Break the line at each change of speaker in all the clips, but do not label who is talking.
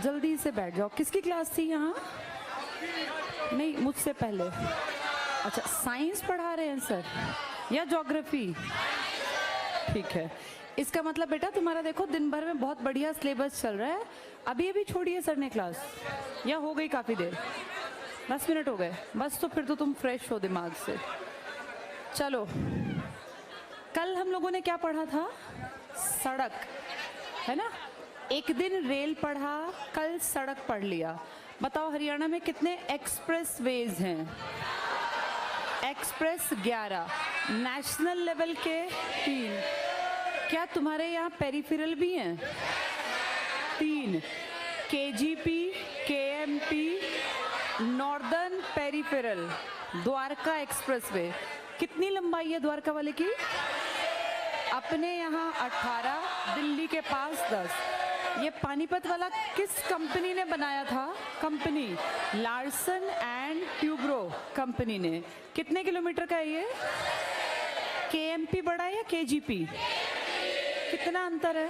जल्दी से बैठ जाओ। किसकी क्लास थी यहाँ? नहीं, मुझसे पहले। अच्छा, साइंस पढ़ा रहे हैं सर या ज्योग्राफी? ठीक है, इसका मतलब बेटा तुम्हारा देखो दिन भर में बहुत बढ़िया सिलेबस चल रहा है। अभी अभी छोड़ी है सर ने क्लास, या हो गई काफ़ी देर? 10 मिनट हो गए बस, तो फिर तो तुम फ्रेश हो दिमाग से। चलो, कल हम लोगों ने क्या पढ़ा था? सड़क, है ना? एक दिन रेल पढ़ा, कल सड़क पढ़ लिया। बताओ हरियाणा में कितने एक्सप्रेस वेज हैं? एक्सप्रेस 11, नेशनल लेवल के 3। क्या तुम्हारे यहाँ पेरिफेरल भी हैं? 3। KGP, KMP, northern peripheral, Dwarka expressway. कितनी लंबाई है द्वारका वाले की? अपने यहाँ 18, दिल्ली के पास 10। ये पानीपत वाला किस कंपनी ने बनाया था? Company Larsen and Toubro company ने। कितने किलोमीटर का है ये? केएमपी बड़ा है या केजीपी? कितना अंतर है?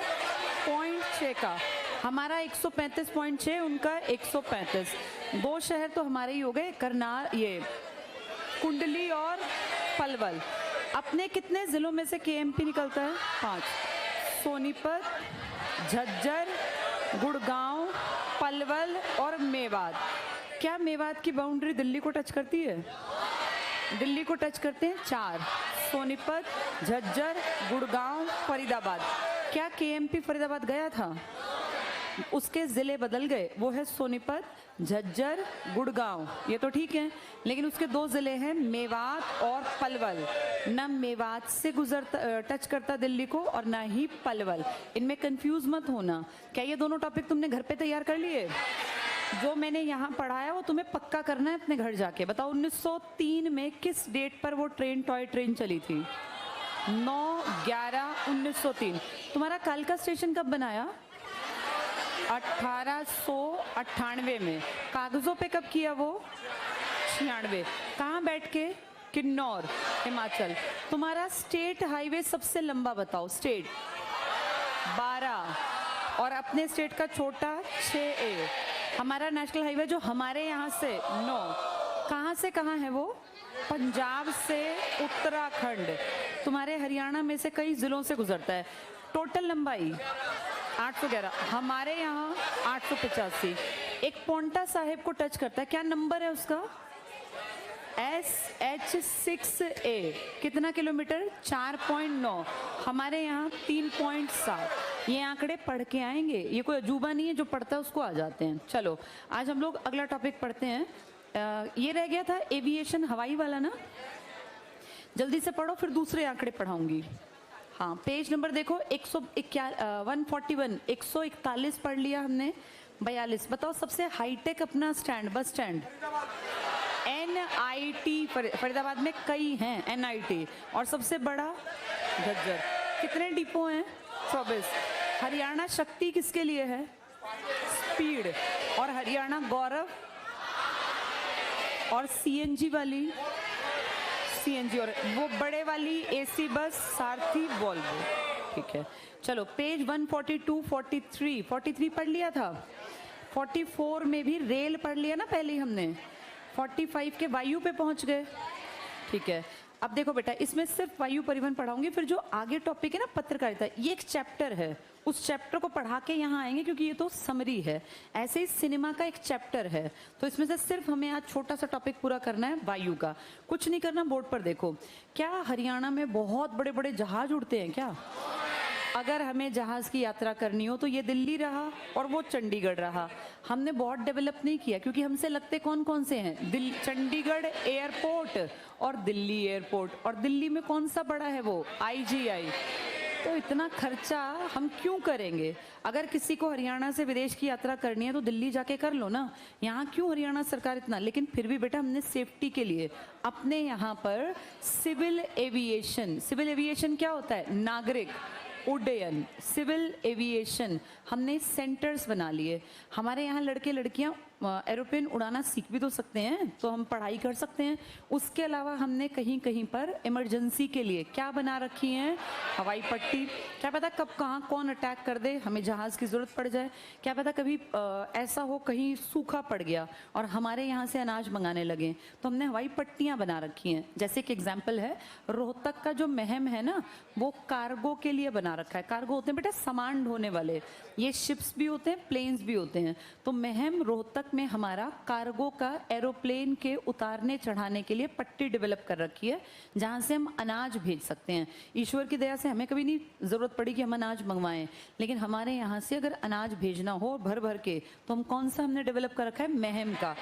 0.6 का। हमारा 135.6, उनका 135। 2 शहर तो हमारे ही हो गए, करनाल, ये कुंडली और पलवल। अपने कितने जिलों में से केएमपी निकलता है? 5। सोनीपत, झज्जर, गुड़गांव, पलवल और मेवात। क्या मेवात की बाउंड्री दिल्ली को टच करती है? दिल्ली को टच करते हैं 4, सोनीपत, झज्जर, गुड़गांव, फरीदाबाद। क्या केएमपी फरीदाबाद गया था? उसके ज़िले बदल गए, वो है सोनीपत, झज्जर, गुड़गांव, ये तो ठीक है। लेकिन उसके 2 ज़िले हैं मेवात और पलवल। न मेवात से गुजरता टच करता दिल्ली को और ना ही पलवल। इनमें कंफ्यूज मत होना। क्या ये दोनों टॉपिक तुमने घर पे तैयार कर लिए? जो मैंने यहाँ पढ़ाया वो तुम्हें पक्का करना है अपने घर जाके। बताओ 1903 में किस डेट पर वो ट्रेन, टॉय ट्रेन चली थी? 9/11/1903। तुम्हारा कालका स्टेशन कब बनाया? 1898 में। कागजों पे कब किया वो? 96। कहाँ बैठ के? किन्नौर, हिमाचल। तुम्हारा स्टेट हाईवे सबसे लंबा बताओ? स्टेट 12 और अपने स्टेट का छोटा 6A। हमारा नेशनल हाईवे जो हमारे यहाँ से 9, कहाँ से कहाँ है वो? पंजाब से उत्तराखंड। तुम्हारे हरियाणा में से कई जिलों से गुजरता है। टोटल लंबाई 811, हमारे यहाँ 885। एक पोंटा साहिब को टच करता है, क्या नंबर है उसका? SH6A। कितना किलोमीटर? 4.9। हमारे यहाँ 3.7। ये आंकड़े पढ़ के आएंगे, ये कोई अजूबा नहीं है, जो पढ़ता है उसको आ जाते हैं। चलो, आज हम लोग अगला टॉपिक पढ़ते हैं। ये रह गया था एविएशन, हवाई वाला ना। जल्दी से पढ़ो, फिर दूसरे आंकड़े पढ़ाऊंगी। हाँ, पेज नंबर देखो 141, 141 पढ़ लिया हमने। 42। बताओ सबसे हाईटेक अपना stand, bus stand? NIT। Faridabad में कई हैं NIT, और सबसे बड़ा झज्जर। कितने डिपो हैं? 24। हरियाणा शक्ति किसके लिए है? स्पीड। और हरियाणा गौरव और CNG वाली, CNG और वो बड़े वाली AC बस सारथी वोल्वो। ठीक है, चलो पेज 142, 43 पढ़ लिया था। 44 में भी रेल पढ़ लिया ना पहले ही हमने। 45 के वायु पे पहुंच गए। ठीक है, अब देखो बेटा, इसमें सिर्फ वायु परिवहन पढ़ाऊंगी, फिर जो आगे टॉपिक है ना पत्रकारिता, ये एक चैप्टर है, उस चैप्टर को पढ़ा के यहाँ आएंगे, क्योंकि ये तो समरी है। ऐसे ही सिनेमा का एक चैप्टर है, तो इसमें से सिर्फ हमें आज छोटा सा टॉपिक पूरा करना है वायु का। कुछ नहीं करना, बोर्ड पर देखो। क्या हरियाणा में बहुत बड़े बड़े जहाज उड़ते हैं क्या? अगर हमें जहाज़ की यात्रा करनी हो तो ये दिल्ली रहा और वो चंडीगढ़ रहा। हमने बहुत डेवलप नहीं किया, क्योंकि हमसे लगते कौन कौन से हैं? चंडीगढ़ एयरपोर्ट और दिल्ली एयरपोर्ट। और दिल्ली में कौन सा बड़ा है? वो IGI। तो इतना खर्चा हम क्यों करेंगे? अगर किसी को हरियाणा से विदेश की यात्रा करनी है तो दिल्ली जाके कर लो ना। यहाँ क्यों हरियाणा सरकार इतना? लेकिन फिर भी बेटा, हमने सेफ्टी के लिए अपने यहाँ पर सिविल एविएशन क्या होता है? नागरिक उड्डयन, सिविल एविएशन, हमने सेंटर्स बना लिए। हमारे यहाँ लड़के लड़कियाँ एरोप्लेन उड़ाना सीख भी तो सकते हैं, तो हम पढ़ाई कर सकते हैं। उसके अलावा हमने कहीं कहीं पर इमरजेंसी के लिए क्या बना रखी है, हवाई पट्टी। क्या पता कब कहाँ कौन अटैक कर दे, हमें जहाज़ की ज़रूरत पड़ जाए। क्या पता कभी ऐसा हो कहीं सूखा पड़ गया और हमारे यहाँ से अनाज मंगाने लगे, तो हमने हवाई पट्टियाँ बना रखी हैं। जैसे कि एग्जाम्पल है, रोहतक का जो महम है ना, वो कार्गो के लिए बना रखा है। कार्गो होते हैं बेटा सामान ढोने वाले, ये शिप्स भी होते हैं, प्लेन्स भी होते हैं। तो महम रोहतक में हमारा कार्गो का एरोप्लेन के उतारने चढ़ाने के लिए पट्टी डेवलप कर रखी है, जहां से हम अनाज भेज सकते हैं। ईश्वर की दया से हमें कभी नहीं जरूरत पड़ी कि हम अनाज मंगवाएं, लेकिन हमारे यहाँ से अगर अनाज भेजना हो भर भर के, तो हम कौन सा हमने डेवलप कर रखा है, महम का।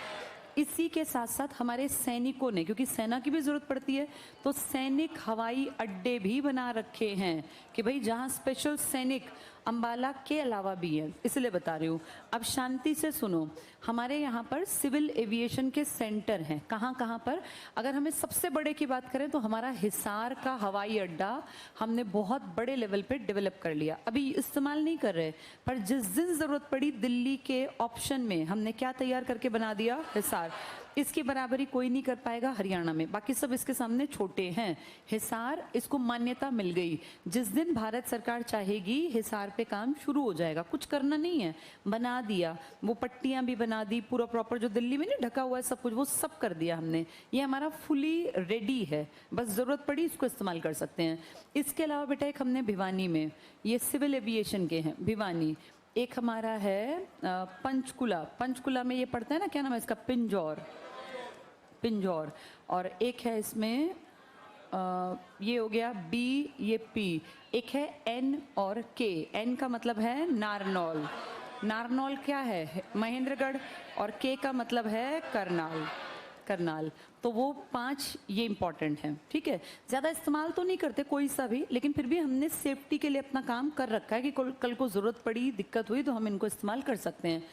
इसी के साथ साथ हमारे सैनिकों ने, क्योंकि सेना की भी जरूरत पड़ती है, तो सैनिक हवाई अड्डे भी बना रखे हैं कि भाई जहां स्पेशल सैनिक अंबाला के अलावा भी है, इसलिए बता रही हूँ। अब शांति से सुनो, हमारे यहाँ पर सिविल एविएशन के सेंटर हैं। कहाँ कहाँ पर? अगर हमें सबसे बड़े की बात करें तो हमारा हिसार का हवाई अड्डा हमने बहुत बड़े लेवल पे डेवलप कर लिया। अभी इस्तेमाल नहीं कर रहे, पर जिस दिन जरूरत पड़ी दिल्ली के ऑप्शन में हमने क्या तैयार करके बना दिया, हिसार। इसकी बराबरी कोई नहीं कर पाएगा हरियाणा में, बाकी सब इसके सामने छोटे हैं। हिसार, इसको मान्यता मिल गई। जिस दिन भारत सरकार चाहेगी हिसार पे काम शुरू हो जाएगा, कुछ करना नहीं है, बना दिया। वो पट्टियां भी बना दी, पूरा प्रॉपर जो दिल्ली में नहीं ढका हुआ है सब कुछ, वो सब कर दिया हमने। ये हमारा फुली रेडी है, बस जरूरत पड़ी इसको इस्तेमाल कर सकते हैं। इसके अलावा बेटा एक हमने भिवानी में, ये सिविल एविएशन के हैं भिवानी। एक हमारा है पंचकुला, पंचकुला में ये पड़ता है ना, क्या नाम है इसका, पिंजौर, पिंजौर। और एक है इसमें ये हो गया बी, ये पी। एक है एन और के। एन का मतलब है नारनौल, नारनौल क्या है, महेंद्रगढ़। और के का मतलब है करनाल, करनाल। तो वो 5 ये इंपॉर्टेंट हैं, ठीक है। ज़्यादा इस्तेमाल तो नहीं करते कोई सा भी, लेकिन फिर भी हमने सेफ्टी के लिए अपना काम कर रखा है कि कल को ज़रूरत पड़ी, दिक्कत हुई तो हम इनको इस्तेमाल कर सकते हैं।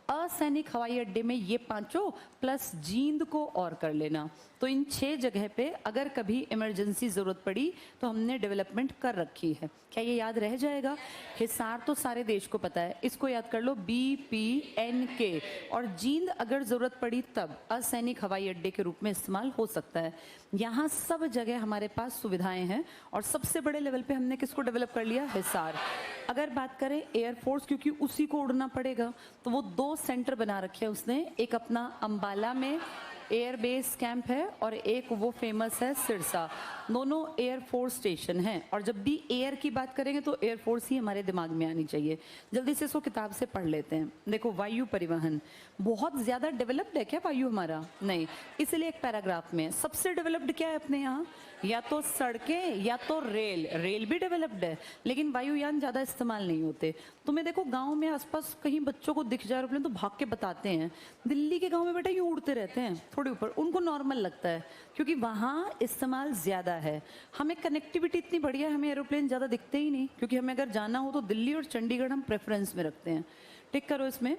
असैनिक हवाई अड्डे में ये 5 प्लस जींद को और कर लेना, तो इन 6 जगह पे अगर कभी इमरजेंसी ज़रूरत पड़ी तो हमने डेवलपमेंट कर रखी है। क्या ये याद रह जाएगा? हिसार तो सारे देश को पता है, इसको याद कर लो, BPNK। और जींद अगर ज़रूरत पड़ी तब असैनिक हवाई अड्डे के रूप में इस्तेमाल हो सकता है। यहाँ सब जगह हमारे पास सुविधाएं हैं, और सबसे बड़े लेवल पे हमने किसको डेवलप कर लिया, हिसार। अगर बात करें एयरफोर्स, क्योंकि उसी को उड़ना पड़ेगा, तो वो 2 सेंटर बना रखे हैं उसने। एक अपना अंबाला में एयरबेस कैंप है, और एक वो फेमस है सिरसा। दोनों एयरफोर्स स्टेशन हैं। और जब भी एयर की बात करेंगे तो एयरफोर्स ही हमारे दिमाग में आनी चाहिए। जल्दी से इसको किताब से पढ़ लेते हैं। देखो, वायु परिवहन बहुत ज़्यादा डेवलप्ड है क्या वायु हमारा? नहीं, इसलिए एक पैराग्राफ में सबसे डेवलप्ड क्या है अपने यहाँ, या तो सड़कें या तो रेल। रेल भी डेवलप्ड है, लेकिन वायुयान ज़्यादा इस्तेमाल नहीं होते। तुम्हें देखो गाँव में आसपास कहीं बच्चों को दिख जाए एरोप्लेन तो भाग के बताते हैं। दिल्ली के गाँव में बेटा यूँ उड़ते रहते हैं थोड़े ऊपर, उनको नॉर्मल लगता है क्योंकि वहाँ इस्तेमाल ज़्यादा है। हमें कनेक्टिविटी इतनी बढ़िया है, हमें एरोप्लेन ज़्यादा दिखते ही नहीं, क्योंकि हमें अगर जाना हो तो दिल्ली और चंडीगढ़ हम प्रेफरेंस में रखते हैं। टिक करो इसमें।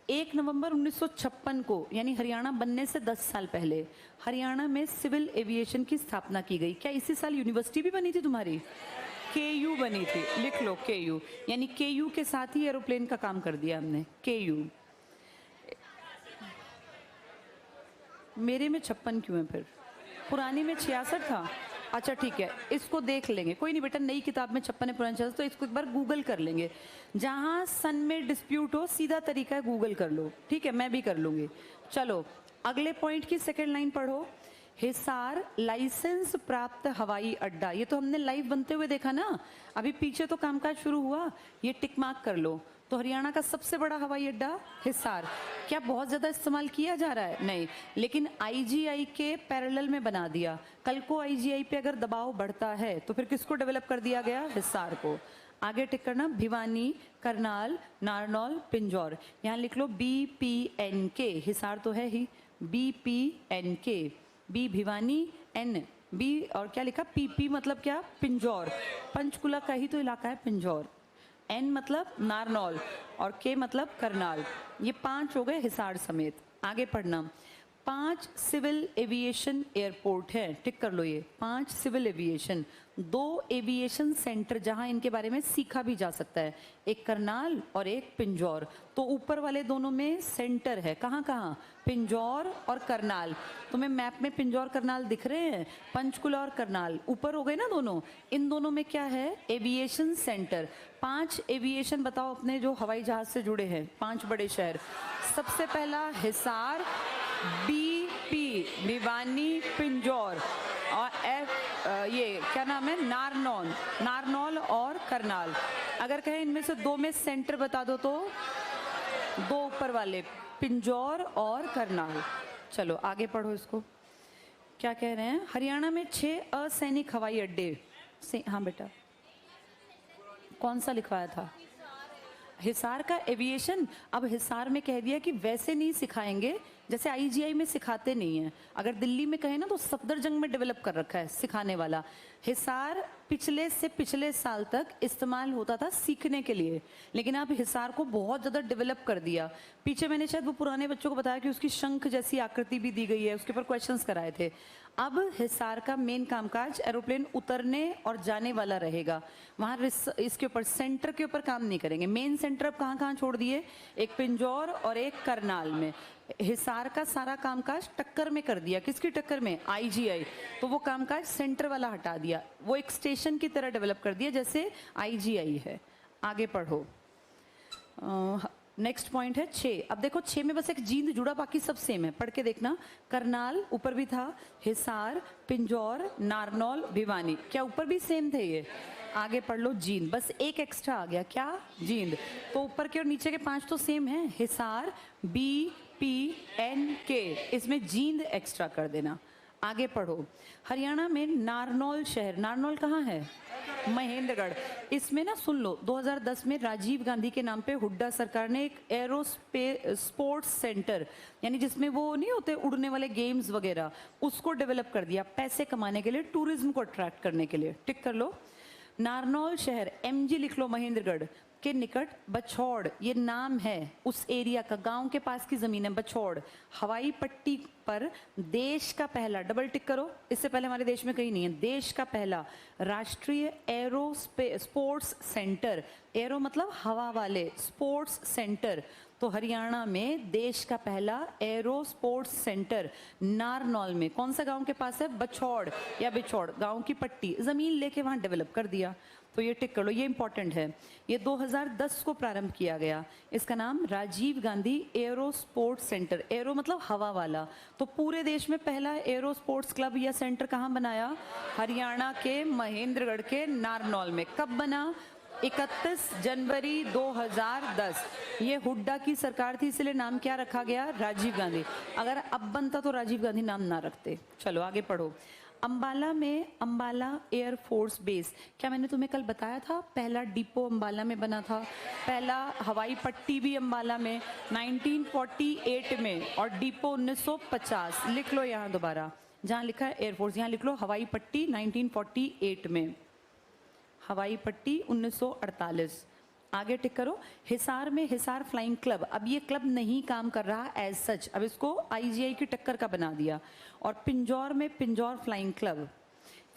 1 नवंबर 1956 को, यानी हरियाणा बनने से 10 साल पहले, हरियाणा में सिविल एविएशन की स्थापना की गई। क्या इसी साल यूनिवर्सिटी भी बनी थी तुम्हारी? KU बनी थी, लिख लो KU। यानी KU के साथ ही एरोप्लेन का काम कर दिया हमने, KU। मेरे में 56 क्यों है फिर? पुरानी में 66 था। अच्छा ठीक है, इसको देख लेंगे, कोई नहीं बेटा, नई किताब में 56 है, पुरानी 66, तो इसको एक बार गूगल कर लेंगे। जहाँ सन में डिस्प्यूट हो, सीधा तरीका है गूगल कर लो, ठीक है, मैं भी कर लूँगी। चलो अगले पॉइंट की सेकेंड लाइन पढ़ो। हिसार लाइसेंस प्राप्त हवाई अड्डा। ये तो हमने लाइव बनते हुए देखा ना, अभी पीछे तो कामकाज शुरू हुआ, ये टिक मार्क कर लो। तो हरियाणा का सबसे बड़ा हवाई अड्डा हिसार। क्या बहुत ज़्यादा इस्तेमाल किया जा रहा है? नहीं, लेकिन IGI के पैरेलल में बना दिया। कल को IGI पे अगर दबाव बढ़ता है तो फिर किसको डेवलप कर दिया गया? हिसार को। आगे टिक करना, भिवानी, करनाल, नारनौल, पिंजौर। यहाँ लिख लो BPNK। हिसार तो है ही, BPNK। B Bhiwani, N B और क्या लिखा, PP मतलब क्या? पिंजौर। पंचकुला का ही तो इलाका है पिंजौर। N मतलब नारनौल और K मतलब करनाल। ये 5 हो गए हिसार समेत। आगे पढ़ना, 5 सिविल एविएशन एयरपोर्ट है, टिक कर लो ये 5 सिविल एविएशन, 2 एविएशन सेंटर जहां इनके बारे में सीखा भी जा सकता है, एक करनाल और एक पिंजौर। तो ऊपर वाले दोनों में सेंटर है, कहाँ कहाँ, पिंजौर और करनाल। तुम्हें मैप में पिंजौर करनाल दिख रहे हैं, पंचकुला और करनाल ऊपर हो गए ना दोनों। इन दोनों में क्या है, एविएशन सेंटर। 5 एविएशन बताओ अपने जो हवाई जहाज से जुड़े हैं, 5 बड़े शहर। सबसे पहला हिसार, बीपी भिवानी पिंजौर, और ये क्या नाम है, नारनौल और करनाल। अगर कहें इनमें से 2 में सेंटर बता दो तो 2 ऊपर वाले, पिंजौर और करनाल। चलो आगे पढ़ो इसको, क्या कह रहे हैं। हरियाणा में 6 असैनिक हवाई अड्डे से, हाँ बेटा कौन सा लिखवाया था, हिसार का एविएशन। अब हिसार में कह दिया कि वैसे नहीं सिखाएंगे जैसे आईजीआई में सिखाते नहीं है। अगर दिल्ली में कहे ना तो सफदरजंग में डेवलप कर रखा है सिखाने वाला। हिसार पिछले साल तक इस्तेमाल होता था सीखने के लिए, लेकिन अब हिसार को बहुत ज़्यादा डेवलप कर दिया। पीछे मैंने शायद वो पुराने बच्चों को बताया कि उसकी शंख जैसी आकृति भी दी गई है, उसके ऊपर क्वेश्चंस कराए थे। अब हिसार का मेन कामकाज एरोप्लेन उतरने और जाने वाला रहेगा, वहाँ इसके ऊपर सेंटर के ऊपर काम नहीं करेंगे। मेन सेंटर अब कहाँ कहाँ छोड़ दिए, एक पिंजौर और एक करनाल में। हिसार का सारा कामकाज टक्कर में कर दिया, किसकी टक्कर में, आईजीआई। तो वो कामकाज सेंटर वाला हटा दिया, वो एक स्टेशन की तरह डेवलप कर दिया जैसे आईजीआई है। आगे पढ़ो, नेक्स्ट पॉइंट है 6। अब देखो 6 में बस एक जींद जुड़ा, बाकी सब सेम है, पढ़ के देखना। करनाल ऊपर भी था, हिसार, पिंजौर, नारनौल, भिवानी, क्या ऊपर भी सेम थे ये। आगे पढ़ लो जींद, बस एक एक्स्ट्रा आ गया, क्या, जींद। तो ऊपर के और नीचे के 5 तो सेम है, हिसार, BPNK, इसमें जींद एक्स्ट्रा कर देना। आगे पढ़ो, हरियाणा में नारनौल शहर, नारनौल कहाँ है, महेंद्रगढ़। इसमें ना सुन लो, 2010 में राजीव गांधी के नाम पे हुड्डा सरकार ने एक स्पोर्ट्स सेंटर, यानी जिसमें वो नहीं होते उड़ने वाले गेम्स वगैरह, उसको डेवलप कर दिया पैसे कमाने के लिए, टूरिज्म को अट्रैक्ट करने के लिए। टिक कर लो, नारनौल शहर, MG लिख लो, महेंद्रगढ़ के निकट बछौड़, ये नाम है उस एरिया का, गांव के पास की जमीन है बछौड़। हवाई पट्टी पर देश का पहला, डबल टिक करो, इससे पहले हमारे देश में कहीं नहीं है, देश का पहला राष्ट्रीय एरो स्पोर्ट्स सेंटर। एरो मतलब हवा वाले, स्पोर्ट्स सेंटर। तो हरियाणा में देश का पहला एरो स्पोर्ट्स सेंटर नारनौल में, कौन सा गांव के पास है, बछौड़ या बिछौड़, गांव की पट्टी, जमीन लेके वहां डेवलप कर दिया। तो ये टिक कर लो, ये इंपॉर्टेंट है। ये 2010 को प्रारंभ किया गया, इसका नाम Rajiv Gandhi aero sports centre. Aero मतलब हवा वाला। तो पूरे देश में पहला एरो स्पोर्ट्स क्लब या सेंटर कहाँ बनाया, हरियाणा के महेंद्रगढ़ के नारनौल में। कब बना, 31 जनवरी 2010। ये हुड्डा की सरकार थी, इसलिए नाम क्या रखा गया, राजीव गांधी। अगर अब बनता तो राजीव गांधी नाम ना रखते। चलो आगे पढ़ो, अंबाला में अंबाला एयरफोर्स बेस, क्या मैंने तुम्हें कल बताया था, पहला डिपो अंबाला में बना था, पहला हवाई पट्टी भी अंबाला में 1948 में, और डिपो 1950। लिख लो यहाँ दोबारा, जहाँ लिखा है एयरफोर्स यहाँ लिख लो हवाई पट्टी 1948 में, हवाई पट्टी 1948। आगे टिक करो, हिसार में हिसार फ्लाइंग क्लब, अब ये क्लब नहीं काम कर रहा एज सच, अब इसको आईजीआई की टक्कर का बना दिया। और पिंजौर में Pinjore flying club.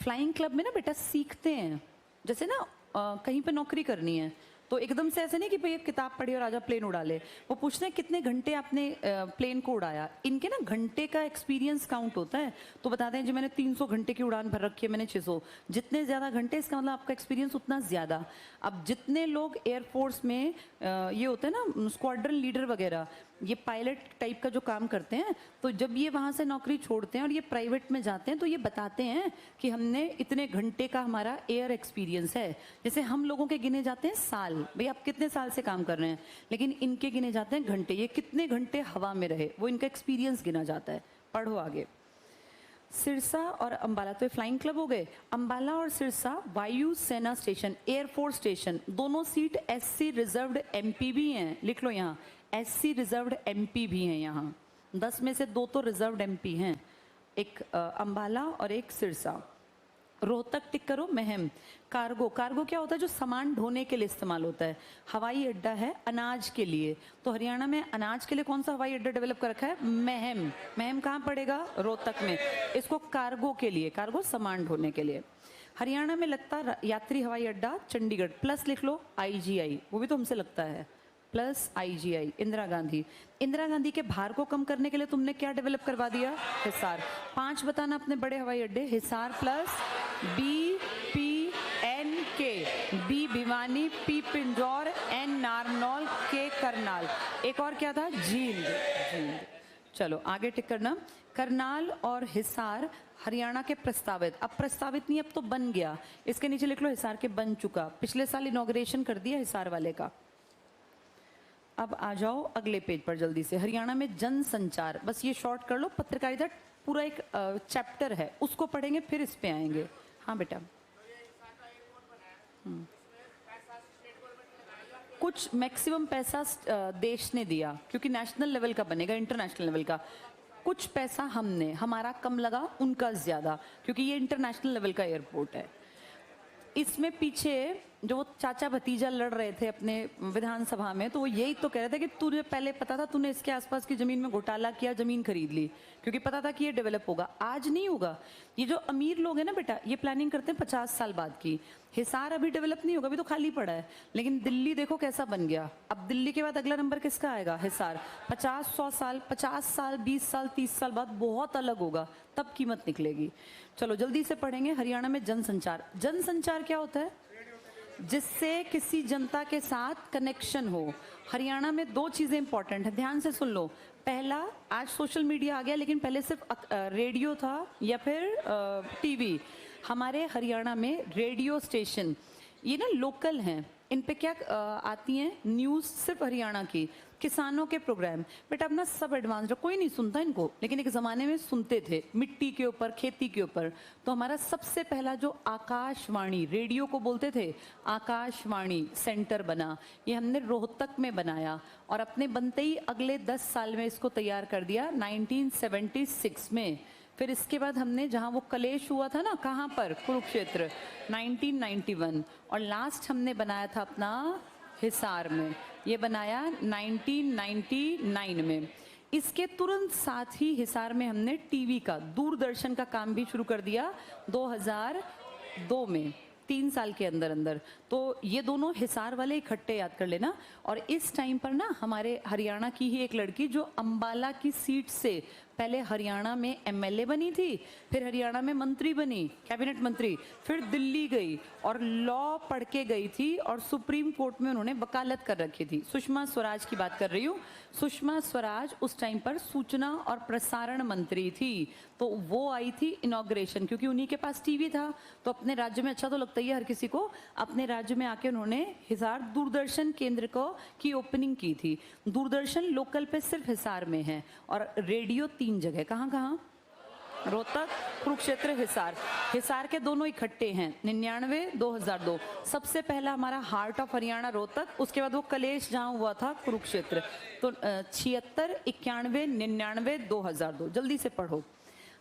Flying club में ना बेटा सीखते हैं, जैसे ना कहीं पे नौकरी करनी है तो एकदम से ऐसे नहीं कि भाई किताब पढ़ी और आजा प्लेन उड़ा ले, वो पूछते हैं कितने घंटे आपने प्लेन को उड़ाया। इनके ना घंटे का एक्सपीरियंस काउंट होता है, तो बताते हैं जी मैंने 300 घंटे की उड़ान भर रखी है, मैंने 600। जितने ज़्यादा घंटे इसका मतलब आपका एक्सपीरियंस उतना ज़्यादा। अब जितने लोग एयरफोर्स में ये होते हैं ना स्क्वाड्रन लीडर वगैरह, ये पायलट टाइप का जो काम करते हैं, तो जब ये वहाँ से नौकरी छोड़ते हैं और ये प्राइवेट में जाते हैं तो ये बताते हैं कि हमने इतने घंटे का हमारा एयर एक्सपीरियंस है। जैसे हम लोगों के गिने जाते हैं साल, भाई आप कितने साल से काम कर रहे हैं, लेकिन इनके गिने जाते हैं घंटे, ये कितने घंटे हवा में रहे, वो इनका एक्सपीरियंस गिना जाता है। पढ़ो आगे, सिरसा और अंबाला, तो ये फ्लाइंग क्लब हो गए। अंबाला और सिरसा वायु सेना स्टेशन, एयरफोर्स स्टेशन, दोनों सीट SC रिजर्व्ड MP भी हैं, लिख लो यहाँ SC रिजर्व्ड MP भी हैं यहाँ, 10 में से 2 तो रिजर्व्ड MP हैं, एक अंबाला और एक सिरसा। रोहतक टिक करो, महम। कार्गो, कार्गो क्या होता है? जो सामान ढोने के लिए इस्तेमाल होता है। हवाई अड्डा है अनाज के लिए, तो हरियाणा में अनाज के लिए कौन सा हवाई अड्डा डेवलप कर रखा है? महम। महम कहाँ पड़ेगा? रोहतक में। इसको कार्गो के लिए, कार्गो सामान ढोने के लिए। हरियाणा में लगता यात्री हवाई अड्डा चंडीगढ़, प्लस लिख लो IGI, वो भी तो हमसे लगता है, प्लस IGI। इंदिरा गांधी, इंदिरा गांधी के भार को कम करने के लिए तुमने क्या डेवलप करवा दिया? हिसार। 5 बताना अपने बड़े हवाई अड्डे। Hisar plus BPNK, B Bhiwani, P Pinjore, N Narnaul, K Karnal. एक और क्या था? जींद। जींद। चलो आगे टिक करना। करनाल और हिसार हरियाणा के प्रस्तावित, अब प्रस्तावित नहीं, अब तो बन गया। इसके नीचे लिख लो हिसार के बन चुका, पिछले साल इनॉग्रेशन कर दिया हिसार वाले का। अब आ जाओ अगले पेज पर जल्दी से। हरियाणा में जनसंचार, बस ये शॉर्ट कर लो, पत्रकारिता पूरा एक चैप्टर है, उसको पढ़ेंगे फिर इस पे आएंगे। हाँ बेटा, कुछ मैक्सिमम पैसा देश ने दिया क्योंकि नेशनल लेवल का बनेगा, इंटरनेशनल लेवल का। कुछ पैसा हमने, हमारा कम लगा, उनका ज्यादा, क्योंकि ये इंटरनेशनल लेवल का एयरपोर्ट है। इसमें पीछे जो वो चाचा भतीजा लड़ रहे थे अपने विधानसभा में, तो वो यही तो कह रहे थे कि तुझे पहले पता था, तूने इसके आसपास की जमीन में घोटाला किया, जमीन खरीद ली, क्योंकि पता था कि ये डेवलप होगा। आज नहीं होगा। ये जो अमीर लोग हैं ना बेटा, ये प्लानिंग करते हैं 50 साल बाद की। हिसार अभी डेवलप नहीं होगा, अभी तो खाली पड़ा है, लेकिन दिल्ली देखो कैसा बन गया। अब दिल्ली के बाद अगला नंबर किसका आएगा? हिसार। 50-100 साल, 50 साल, 20 साल, 30 साल बाद बहुत अलग होगा, तब कीमत निकलेगी। चलो जल्दी से पढ़ेंगे। हरियाणा में जनसंचार, जनसंचार क्या होता है? जिससे किसी जनता के साथ कनेक्शन हो। हरियाणा में 2 चीजें इंपॉर्टेंट है, ध्यान से सुन लो। पहला, आज सोशल मीडिया आ गया, लेकिन पहले सिर्फ रेडियो था या फिर टीवी। हमारे हरियाणा में रेडियो स्टेशन, ये ना लोकल हैं, इन पे क्या आती हैं? न्यूज़ सिर्फ हरियाणा की, किसानों के प्रोग्राम। बेटा अपना सब एडवांस्ड है, कोई नहीं सुनता इनको, लेकिन एक ज़माने में सुनते थे, मिट्टी के ऊपर, खेती के ऊपर। तो हमारा सबसे पहला जो आकाशवाणी, रेडियो को बोलते थे आकाशवाणी सेंटर बना, ये हमने रोहतक में बनाया, और अपने बनते ही अगले 10 साल में इसको तैयार कर दिया 1976 में। फिर इसके बाद हमने, जहाँ वो कलेश हुआ था ना, कहाँ पर? कुरुक्षेत्र, 1991। और लास्ट हमने बनाया था अपना हिसार में, ये बनाया 1999 में। इसके तुरंत साथ ही हिसार में हमने टीवी का, दूरदर्शन का काम भी शुरू कर दिया 2002 में, 3 साल के अंदर अंदर। तो ये दोनों हिसार वाले इकट्ठे याद कर लेना। और इस टाइम पर ना हमारे हरियाणा की ही एक लड़की जो अंबाला की सीट से पहले हरियाणा में MLA बनी थी, फिर हरियाणा में मंत्री बनी, कैबिनेट मंत्री, फिर दिल्ली गई और लॉ पढ़ के गई थी, और सुप्रीम कोर्ट में उन्होंने वकालत कर रखी थी। सुषमा स्वराज की बात कर रही हूँ। सुषमा स्वराज उस टाइम पर सूचना और प्रसारण मंत्री थी, तो वो आई थी इनॉग्रेशन, क्योंकि उन्हीं के पास टीवी था, तो अपने राज्य में अच्छा तो लगता ही है हर किसी को। अपने राज्य में आके उन्होंने हिसार दूरदर्शन केंद्र को की ओपनिंग की थी। दूरदर्शन लोकल पे सिर्फ हिसार में है, और रेडियो 3 जगह, कहाँ कहाँ? रोहतक, कुरुक्षेत्र, हिसार। हिसार के दोनों इकट्ठे हैं। 99, 2002। सबसे पहला हमारा हार्ट ऑफ हरियाणा रोहतक, उसके बाद वो कलेश जहाँ हुआ था कुरुक्षेत्र। तो 76, 91, 99, 2002। जल्दी से पढ़ो।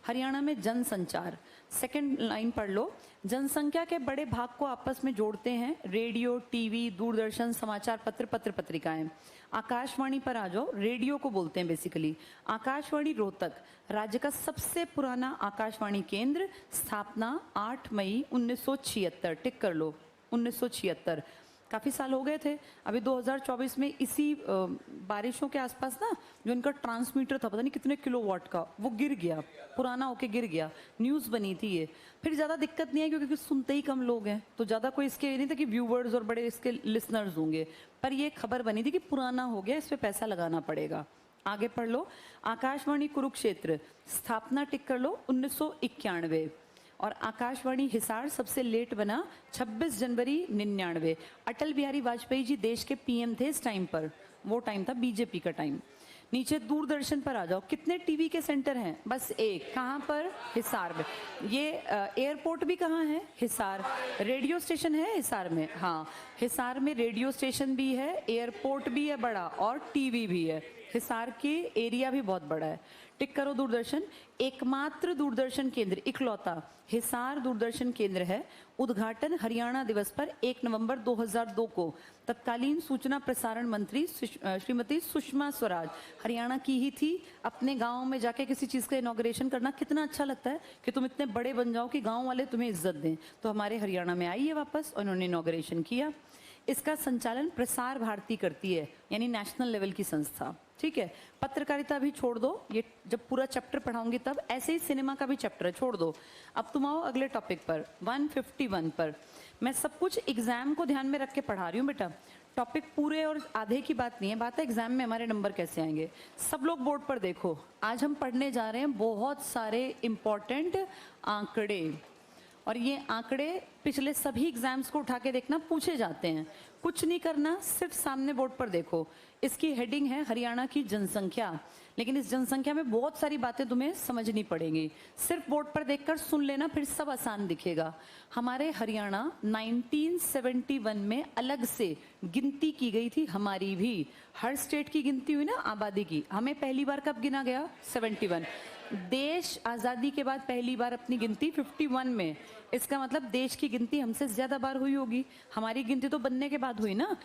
हरियाणा में जनसंचार, सेकंड लाइन पढ़ लो। जनसंख्या के बड़े भाग को आपस में जोड़ते हैं रेडियो, टीवी, दूरदर्शन, समाचार पत्र, पत्र पत्रिकाएं। आकाशवाणी पर आ जाओ, रेडियो को बोलते हैं बेसिकली। आकाशवाणी रोहतक राज्य का सबसे पुराना आकाशवाणी केंद्र, स्थापना 8 मई 1976, टिक कर लो 1976। काफ़ी साल हो गए थे। अभी 2024 में इसी बारिशों के आसपास ना, जो इनका ट्रांसमीटर था पता नहीं कितने किलोवाट का, वो गिर गया, पुराना होके गिर गया। न्यूज़ बनी थी ये, फिर ज़्यादा दिक्कत नहीं है क्योंकि सुनते ही कम लोग हैं, तो ज़्यादा कोई इसके नहीं था कि व्यूवर्स और बड़े इसके लिसनर्स होंगे, पर ये खबर बनी थी कि पुराना हो गया, इस पर पैसा लगाना पड़ेगा। आगे पढ़ लो। आकाशवाणी कुरुक्षेत्र, स्थापना टिक कर लो 1991। और आकाशवाणी हिसार सबसे लेट बना 26 जनवरी 99। अटल बिहारी वाजपेयी जी देश के PM थे इस टाइम पर, वो टाइम था बीजेपी का टाइम। नीचे दूरदर्शन पर आ जाओ, कितने टीवी के सेंटर हैं? बस एक, कहाँ पर? हिसार में। ये एयरपोर्ट भी कहाँ है? हिसार। रेडियो स्टेशन है हिसार में? हाँ, हिसार में रेडियो स्टेशन भी है, एयरपोर्ट भी है बड़ा, और टीवी भी है। हिसार के एरिया भी बहुत बड़ा है। टिक करो दूरदर्शन। एकमात्र दूरदर्शन केंद्र, इकलौता हिसार दूरदर्शन केंद्र है। उद्घाटन हरियाणा दिवस पर 1 नवंबर 2002 को तत्कालीन सूचना प्रसारण मंत्री श्रीमती सुषमा स्वराज हरियाणा की ही थी। अपने गांव में जाके किसी चीज का इनॉग्रेशन करना कितना अच्छा लगता है कि तुम इतने बड़े बन जाओ कि गांव वाले तुम्हें इज्जत दें। तो हमारे हरियाणा में आई है वापस, उन्होंने इनॉग्रेशन किया। इसका संचालन प्रसार भारती करती है, यानी नेशनल लेवल की संस्था। ठीक है, पत्रकारिता भी छोड़ दो, ये जब पूरा चैप्टर पढ़ाऊंगी तब। ऐसे ही सिनेमा का भी चैप्टर है, छोड़ दो। अब तुम आओ अगले टॉपिक पर, 151 पर। मैं सब कुछ एग्जाम को ध्यान में रख के पढ़ा रही हूँ बेटा, टॉपिक पूरे और आधे की बात नहीं है। बात है एग्जाम में हमारे नंबर कैसे आएंगे। सब लोग बोर्ड पर देखो, आज हम पढ़ने जा रहे हैं बहुत सारे इंपॉर्टेंट आंकड़े, और ये आंकड़े पिछले सभी एग्जाम्स को उठा के देखना, पूछे जाते हैं। कुछ नहीं करना, सिर्फ सामने बोर्ड पर देखो। इसकी हेडिंग है हरियाणा की जनसंख्या, लेकिन इस जनसंख्या में बहुत सारी बातें तुम्हें समझनी पड़ेंगी। सिर्फ बोर्ड पर देखकर सुन लेना, फिर सब आसान दिखेगा। हमारे हरियाणा 1971 में अलग से गिनती की गई थी, हमारी भी। हर स्टेट की गिनती हुई ना आबादी की। हमें पहली बार कब गिना गया? 71। देश आजादी के बाद पहली बार अपनी गिनती 51 में। इसका मतलब देश की गिनती हमसे ज्यादा बार हुई होगी। हमारी गिनती तो बनने के बाद हुई ना।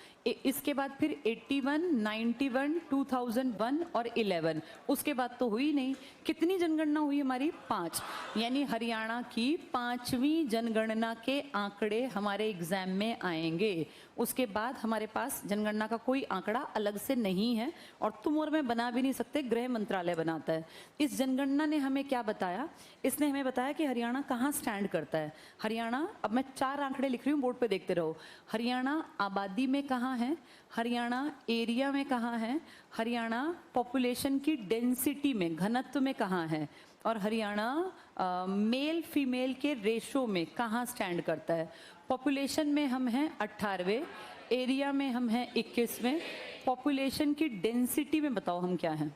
इसके बाद फिर 81, 91, 2001 और 11, उसके बाद तो हुई नहीं। कितनी जनगणना हुई हमारी? 5। यानी हरियाणा की 5वीं जनगणना के आंकड़े हमारे एग्जाम में आएंगे। उसके बाद हमारे पास जनगणना का कोई आंकड़ा अलग से नहीं है, और तुम और मैं बना भी नहीं सकते, गृह मंत्रालय बनाता है। इस जनगणना ने हमें क्या बताया? इसने हमें बताया कि हरियाणा कहाँ स्टैंड करता है। हरियाणा, अब मैं 4 आंकड़े लिख रही हूँ, बोर्ड पे देखते रहो। हरियाणा आबादी में कहाँ है, हरियाणा एरिया में कहाँ है, हरियाणा पॉपुलेशन की डेंसिटी में, घनत्व में कहाँ है, और हरियाणा मेल फीमेल के रेशो में कहाँ स्टैंड करता है। पॉपुलेशन में हम हैं 18वें, एरिया में हम हैं 21वें, पॉपुलेशन की डेंसिटी में बताओ हम क्या हैं?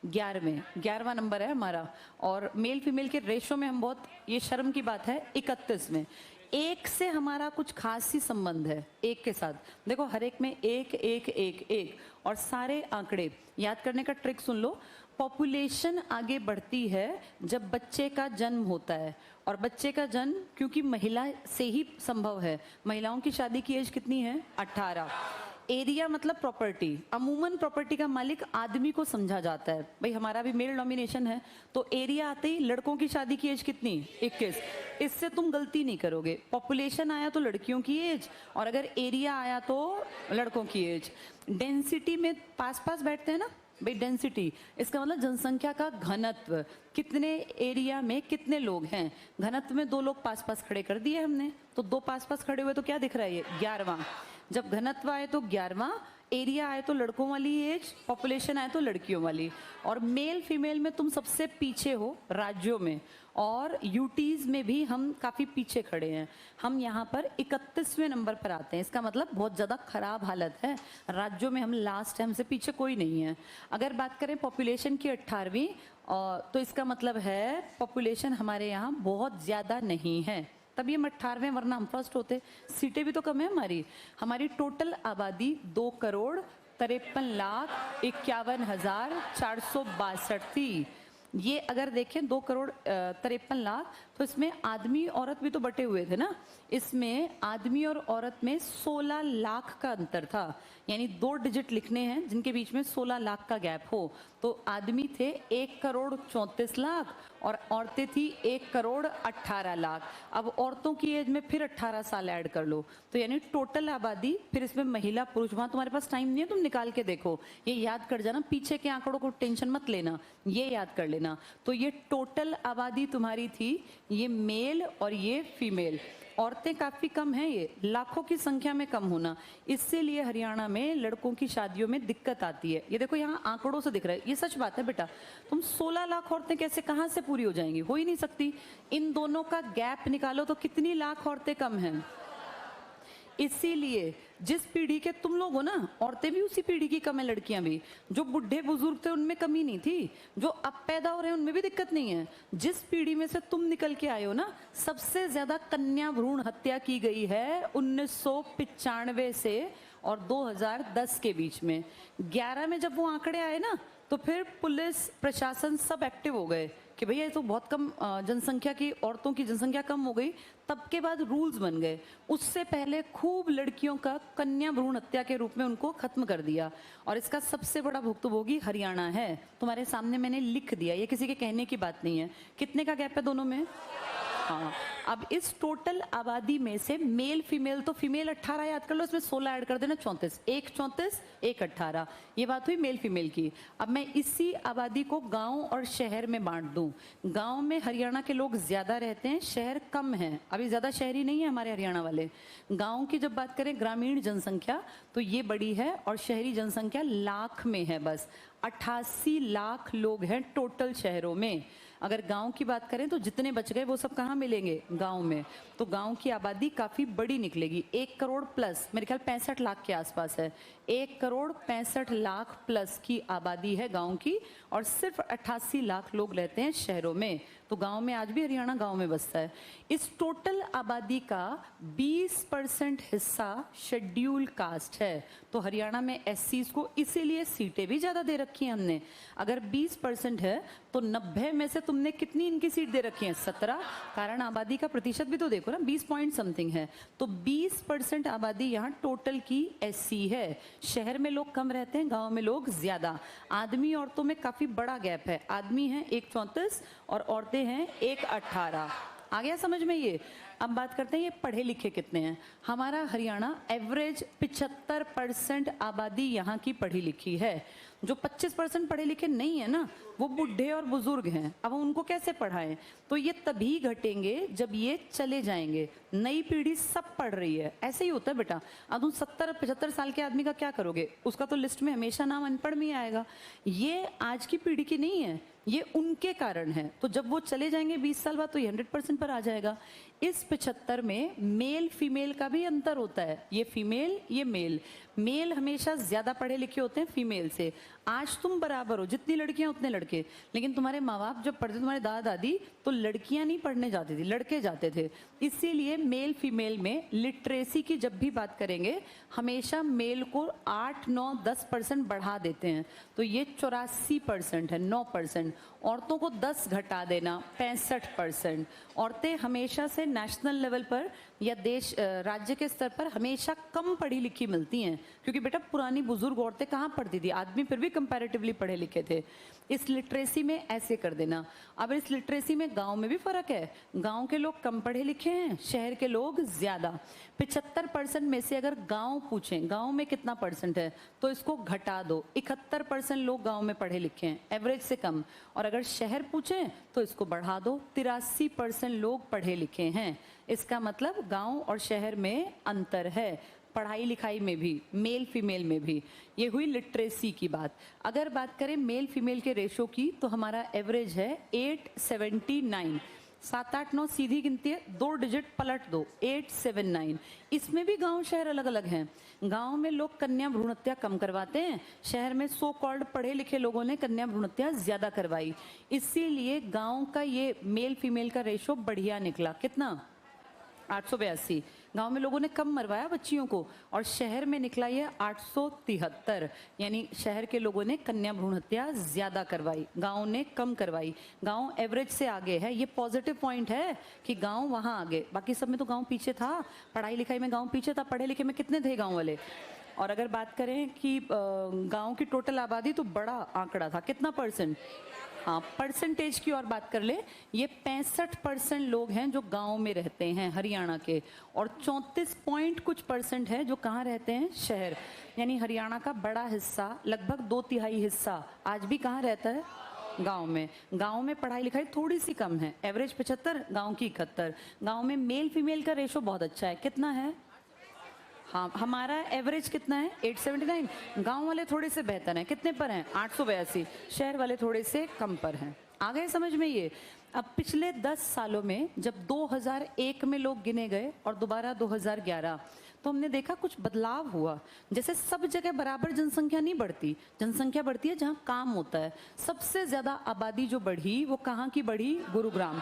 11वां नंबर है हमारा, और मेल फीमेल के रेशो में हम बहुत, ये शर्म की बात है, 31वें। एक से हमारा कुछ खास ही संबंध है, एक के साथ। देखो हर एक में एक एक एक एक, और सारे आंकड़े याद करने का ट्रिक सुन लो। पॉपुलेशन आगे बढ़ती है जब बच्चे का जन्म होता है, और बच्चे का जन्म क्योंकि महिला से ही संभव है। महिलाओं की शादी की एज कितनी है? 18। एरिया मतलब प्रॉपर्टी। अमूमन प्रॉपर्टी का मालिक आदमी को समझा जाता है, भाई हमारा भी मेल डोमिनेशन है, तो एरिया आते ही लड़कों की शादी की एज कितनी? 21। इससे तुम गलती नहीं करोगे। पॉपुलेशन आया तो लड़कियों की एज, और अगर एरिया आया तो लड़कों की एज। डेंसिटी में पास पास बैठते हैं ना भाई, डेंसिटी इसका मतलब जनसंख्या का घनत्व, कितने एरिया में कितने लोग हैं। घनत्व में 2 लोग पास पास खड़े कर दिए हमने, तो 2 पास पास खड़े हुए तो क्या दिख रहा है? ये 11वां। जब घनत्व आए तो 11वां, एरिया आए तो लड़कों वाली एज, पॉपुलेशन आए तो लड़कियों वाली। और मेल फीमेल में तुम सबसे पीछे हो राज्यों में, और यूटीज में भी हम काफी पीछे खड़े हैं। हम यहाँ पर 31वें नंबर पर आते हैं। इसका मतलब बहुत ज्यादा खराब हालत है, राज्यों में हम लास्ट है, हमसे पीछे कोई नहीं है। अगर बात करें पॉपुलेशन की 18वीं, तो इसका मतलब है पॉपुलेशन हमारे यहाँ बहुत ज्यादा नहीं है, तभी हम 18वें, वरना हम फर्स्ट होते। सीटें भी तो कम है हमारी। हमारी टोटल आबादी 2,53,51,462 थी। ये अगर देखें 2,53,00,000, तो इसमें आदमी औरत भी तो बटे हुए थे ना। इसमें आदमी और औरत में 16 लाख का अंतर था, यानी 2 डिजिट लिखने हैं जिनके बीच में 16 लाख का गैप हो। तो आदमी थे 1,34,00,000 और औरतें थी 1,18,00,000। अब औरतों की एज में फिर 18 साल ऐड कर लो, तो यानी टोटल आबादी, फिर इसमें महिला पुरुष। वहां तुम्हारे पास टाइम नहीं है, तुम निकाल के देखो, ये याद कर जाना। पीछे के आंकड़ों को टेंशन मत लेना, ये याद कर लेना। तो ये टोटल आबादी तुम्हारी थी, ये मेल और ये फीमेल। औरतें काफी कम हैं, ये लाखों की संख्या में कम होना, इसीलिए हरियाणा में लड़कों की शादियों में दिक्कत आती है। ये देखो यहाँ आंकड़ों से दिख रहा है, ये सच बात है बेटा। तुम 16 लाख औरतें कैसे, कहां से पूरी हो जाएंगी? हो ही नहीं सकती। इन दोनों का गैप निकालो तो कितनी लाख औरतें कम हैं। इसीलिए जिस पीढ़ी के तुम लोग हो ना, औरतें भी उसी पीढ़ी की कम है, लड़कियां भी। जो बुढ़े बुजुर्ग थे उनमें कमी नहीं थी, जो अब पैदा हो रहे हैं उनमें भी दिक्कत नहीं है। जिस पीढ़ी में से तुम निकल के आए हो ना, सबसे ज्यादा कन्या भ्रूण हत्या की गई है 1995 से और 2010 के बीच में। 11 में जब वो आंकड़े आए ना, तो फिर पुलिस प्रशासन सब एक्टिव हो गए कि भैया ये तो बहुत कम जनसंख्या की, औरतों की जनसंख्या कम हो गई। तब के बाद रूल्स बन गए। उससे पहले खूब लड़कियों का कन्या भ्रूण हत्या के रूप में उनको खत्म कर दिया, और इसका सबसे बड़ा भुक्तभोगी हरियाणा है। तुम्हारे सामने मैंने लिख दिया, ये किसी के कहने की बात नहीं है। कितने का गैप है दोनों में? हाँ, अब इस टोटल आबादी में से मेल फीमेल, तो फीमेल 18 याद कर लो, इसमें 16 ऐड कर देना, 34। एक 34, एक 18, ये बात हुई मेल फीमेल की। अब मैं इसी आबादी को गांव और शहर में बांट दूं। गांव में हरियाणा के लोग ज्यादा रहते हैं, शहर कम है। अभी ज्यादा शहरी नहीं है हमारे हरियाणा वाले। गांव की जब बात करें ग्रामीण जनसंख्या, तो ये बड़ी है, और शहरी जनसंख्या लाख में है बस। 88 लाख लोग हैं टोटल शहरों में। अगर गांव की बात करें तो जितने बच गए वो सब कहाँ मिलेंगे? गांव में। तो गांव की आबादी काफी बड़ी निकलेगी। 1 करोड़ प्लस, मेरे ख्याल 65 लाख के आसपास है। 1 करोड़ 65 लाख प्लस की आबादी है गांव की, और सिर्फ 88 लाख लोग रहते हैं शहरों में। तो गांव में आज भी हरियाणा गांव में बसता है। इस टोटल आबादी का 20% हिस्सा शेड्यूल कास्ट है। तो हरियाणा में एससीज को इसीलिए सीटें भी ज्यादा दे रखी हैं हमने। अगर 20% है तो 90 में से तुमने कितनी इनकी सीट दे रखी है? 17। कारण आबादी का प्रतिशत भी तो देखो ना, 20 पॉइंट समथिंग है। तो 20% आबादी यहाँ टोटल की एससी है। शहर में लोग कम रहते हैं, गांव में लोग ज्यादा। आदमी औरतों में काफी बड़ा गैप है। आदमी है 134 और औरतें हैं 118। आ गया समझ में ये? अब बात करते हैं ये पढ़े लिखे कितने हैं। हमारा हरियाणा एवरेज 75% आबादी यहाँ की पढ़ी लिखी है। जो 25% पढ़े लिखे नहीं है ना, वो बूढ़े और बुजुर्ग हैं। अब हम उनको कैसे पढ़ाएं? तो ये तभी घटेंगे जब ये चले जाएंगे। नई पीढ़ी सब पढ़ रही है, ऐसे ही होता है बेटा। अब तुम 70-75 साल के आदमी का क्या करोगे? उसका तो लिस्ट में हमेशा नाम अनपढ़ में ही आएगा। ये आज की पीढ़ी की नहीं है, ये उनके कारण है। तो जब वो चले जाएंगे 20 साल बाद, तो ये 100% पर आ जाएगा। इस 75 में मेल फीमेल का भी अंतर होता है। ये फीमेल, ये मेल। मेल हमेशा ज्यादा पढ़े लिखे होते हैं फीमेल से। आज तुम बराबर हो, जितनी लड़कियां उतने लड़के। लेकिन तुम्हारे माँ बाप जब पढ़ते, तुम्हारे दादा दादी, तो लड़कियां नहीं पढ़ने जाती थी, लड़के जाते थे। इसीलिए मेल फीमेल में लिटरेसी की जब भी बात करेंगे, हमेशा मेल को 8, 9, 10% बढ़ा देते हैं। तो ये 84% है, 9%। औरतों को 10 घटा देना, 65%। औरतें हमेशा से नेशनल लेवल पर या देश राज्य के स्तर पर हमेशा कम पढ़ी लिखी मिलती हैं, क्योंकि बेटा पुरानी बुजुर्ग औरतें कहाँ पढ़ती थी? आदमी फिर भी कंपैरेटिवली पढ़े लिखे थे। इस लिटरेसी में ऐसे कर देना। अब इस लिटरेसी में गांव में भी फर्क है। गांव के लोग कम पढ़े लिखे हैं, शहर के लोग ज्यादा। 75% में से अगर गांव पूछें गांव में कितना परसेंट है, तो इसको घटा दो। 71% लोग गांव में पढ़े लिखे हैं, एवरेज से कम। और अगर शहर पूछें तो इसको बढ़ा दो, 83% लोग पढ़े लिखे हैं। इसका मतलब गांव और शहर में अंतर है, पढ़ाई लिखाई में भी, मेल फीमेल में भी। ये हुई लिटरेसी की बात। अगर बात करें मेल फीमेल के रेशो की, तो हमारा एवरेज है 879। 7, 8, 9 सीधी गिनती है, 2 डिजिट पलट दो, 879। इसमें भी गांव शहर अलग अलग हैं। गांव में लोग कन्या भ्रूण हत्या कम करवाते हैं, शहर में सो कॉल्ड पढ़े लिखे लोगों ने कन्या भ्रूण हत्या ज्यादा करवाई। इसीलिए गांव का ये मेल फीमेल का रेशो बढ़िया निकला। कितना? 882। गांव में लोगों ने कम मरवाया बच्चियों को, और शहर में निकला ये 873। यानी शहर के लोगों ने कन्या भ्रूण हत्या ज्यादा करवाई, गांव ने कम करवाई। गांव एवरेज से आगे है। ये पॉजिटिव पॉइंट है कि गांव वहां आगे। बाकी सब में तो गांव पीछे था, पढ़ाई लिखाई में गांव पीछे था। पढ़े लिखे में कितने थे गांव वाले? और अगर बात करें कि गांव की टोटल आबादी, तो बड़ा आंकड़ा था। कितना परसेंट? हाँ, परसेंटेज की और बात कर ले, ये 65% लोग हैं जो गांव में रहते हैं हरियाणा के, और 34 पॉइंट कुछ % है जो कहाँ रहते हैं? शहर। यानी हरियाणा का बड़ा हिस्सा, लगभग 2/3 हिस्सा आज भी कहाँ रहता है? गांव में। गांव में पढ़ाई लिखाई थोड़ी सी कम है, एवरेज 75, गांव की 71। गांव में मेल फीमेल का रेशो बहुत अच्छा है। कितना है? हाँ, हमारा एवरेज कितना है? 879। गांव वाले थोड़े से बेहतर हैं। कितने पर हैं? 882। शहर वाले थोड़े से कम पर हैं। आ गए समझ में ये? अब पिछले 10 सालों में जब 2001 में लोग गिने गए और दोबारा 2011, तो हमने देखा कुछ बदलाव हुआ। जैसे सब जगह बराबर जनसंख्या नहीं बढ़ती, जनसंख्या बढ़ती है जहाँ काम होता है। सबसे ज्यादा आबादी जो बढ़ी वो कहाँ की बढ़ी? गुरुग्राम।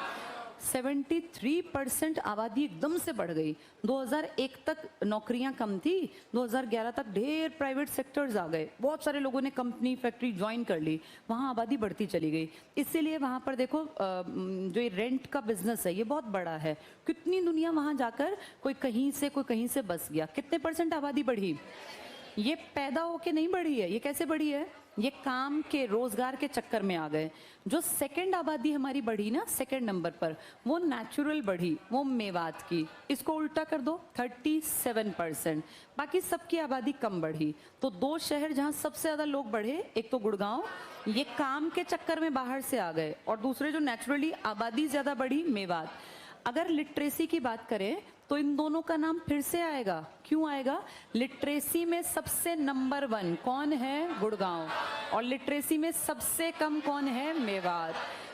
73% आबादी एकदम से बढ़ गई। 2001 तक नौकरियां कम थी, 2011 तक ढेर प्राइवेट सेक्टर्स आ गए, बहुत सारे लोगों ने कंपनी फैक्ट्री ज्वाइन कर ली, वहाँ आबादी बढ़ती चली गई। इसीलिए वहाँ पर देखो जो ये रेंट का बिजनेस है ये बहुत बड़ा है। कितनी दुनिया वहाँ जाकर कोई कहीं से बस गया। कितने % आबादी बढ़ी? ये पैदा होके नहीं बढ़ी है। ये कैसे बढ़ी है? ये काम के, रोजगार के चक्कर में आ गए। जो सेकंड आबादी हमारी बढ़ी ना, सेकंड नंबर पर, वो नेचुरल बढ़ी, वो मेवात की। इसको उल्टा कर दो, 37%। बाकी सबकी आबादी कम बढ़ी। तो 2 शहर जहाँ सबसे ज्यादा लोग बढ़े, एक तो गुड़गांव, ये काम के चक्कर में बाहर से आ गए, और दूसरे जो नेचुरली आबादी ज्यादा बढ़ी, मेवात। अगर लिटरेसी की बात करें तो इन दोनों का नाम फिर से आएगा। क्यों आएगा? लिटरेसी में सबसे नंबर 1 कौन है? गुड़गांव। और लिटरेसी में सबसे कम कौन है? मेवात।